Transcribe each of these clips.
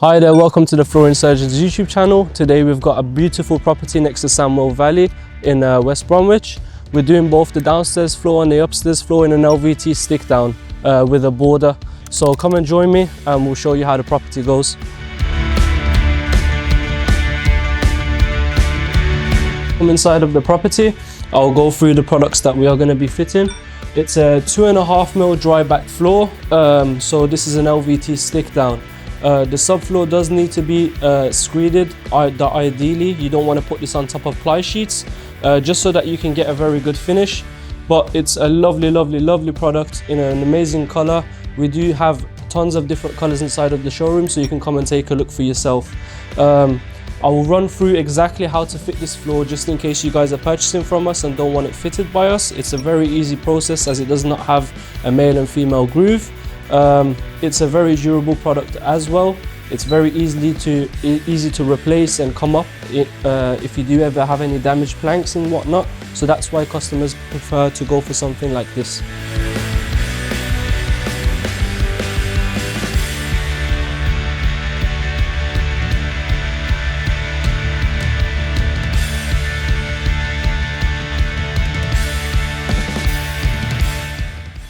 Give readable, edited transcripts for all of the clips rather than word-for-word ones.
Hi there, welcome to the Flooring Surgeons YouTube channel. Today we've got a beautiful property next to Sandwell Valley in West Bromwich. We're doing both the downstairs floor and the upstairs floor in an LVT stick down with a border. So come and join me and we'll show you how the property goes. Come inside of the property, I'll go through the products that we are going to be fitting. It's a 2.5mm dry back floor, so this is an LVT stick down. The subfloor does need to be screeded. Ideally, you don't want to put this on top of ply sheets, just so that you can get a very good finish. But it's a lovely product in an amazing color. We do have tons of different colors inside of the showroom, so you can come and take a look for yourself. I will run through exactly how to fit this floor, just in case you guys are purchasing from us and don't want it fitted by us. It's a very easy process, as it does not have a male and female groove. It's a very durable product as well. It's very easy to replace and come up if you do ever have any damaged planks and whatnot. So that's why customers prefer to go for something like this.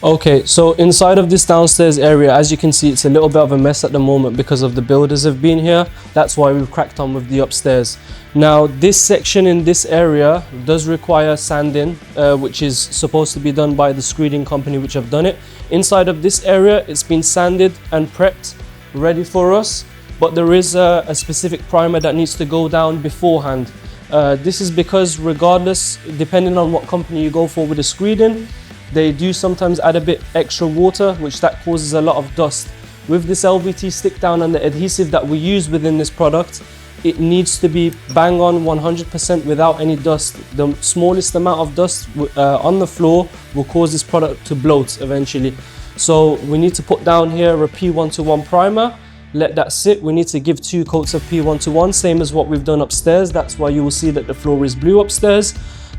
Okay, so inside of this downstairs area, as you can see, it's a little bit of a mess at the moment because of the builders have been here. That's why we've cracked on with the upstairs. Now, this section in this area does require sanding, which is supposed to be done by the screeding company, which have done it. Inside of this area, it's been sanded and prepped, ready for us. But there is a specific primer that needs to go down beforehand. This is because regardless, depending on what company you go for with the screeding, they do sometimes add a bit extra water, which that causes a lot of dust. With this LVT stick down and the adhesive that we use within this product, it needs to be bang on 100% without any dust. The smallest amount of dust on the floor will cause this product to bloat eventually. So we need to put down here a P121 primer, let that sit. We need to give 2 coats of P121, same as what we've done upstairs. That's why you will see that the floor is blue upstairs.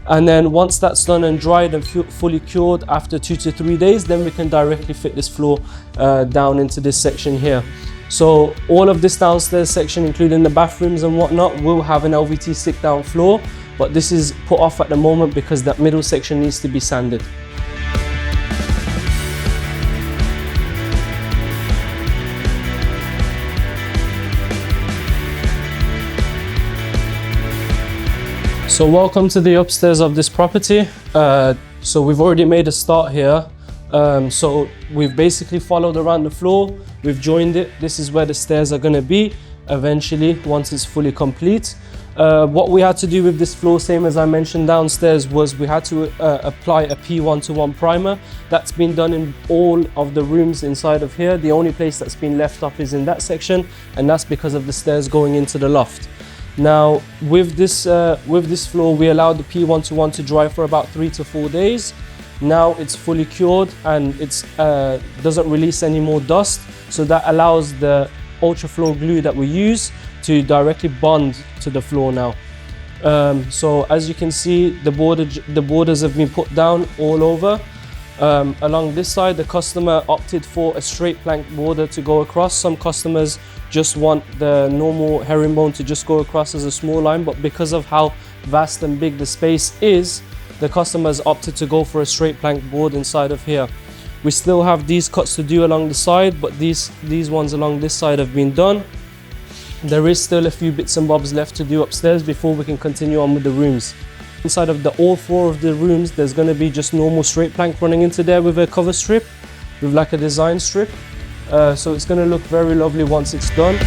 And then once that's done and dried and fully cured after 2 to 3 days, then we can directly fit this floor down into this section here. So all of this downstairs section, including the bathrooms and whatnot, will have an LVT stick down floor, but this is put off at the moment because that middle section needs to be sanded. So welcome to the upstairs of this property. So we've already made a start here. So we've basically followed around the floor, we've joined it. This is where the stairs are going to be eventually once it's fully complete. What we had to do with this floor, same as I mentioned downstairs, was we had to apply a P121 primer. That's been done in all of the rooms inside of here. The only place that's been left up is in that section, and that's because of the stairs going into the loft. Now, with this floor, we allowed the P121 to dry for about 3 to 4 days. Now it's fully cured and it doesn't release any more dust. So that allows the ultra floor glue that we use to directly bond to the floor now. So as you can see, the borders have been put down all over. Along this side, the customer opted for a straight plank border to go across. Some customers just want the normal herringbone to just go across as a small line, but because of how vast and big the space is, the customers opted to go for a straight plank board inside of here. We still have these cuts to do along the side, but these ones along this side have been done. There is still a few bits and bobs left to do upstairs before we can continue on with the rooms. Inside of all 4 of the rooms, there's going to be just normal straight plank running into there with a cover strip, with like a design strip. So it's going to look very lovely once it's done.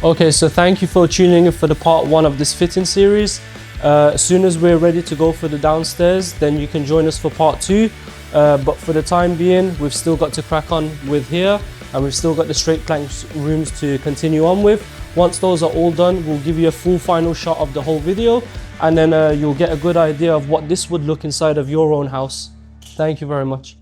Okay, so thank you for tuning in for the part 1 of this fitting series. As soon as we're ready to go for the downstairs, then you can join us for part 2. But for the time being, we've still got to crack on with here, and we've still got the straight plank rooms to continue on with. Once those are all done, we'll give you a full final shot of the whole video, and then you'll get a good idea of what this would look inside of your own house. Thank you very much.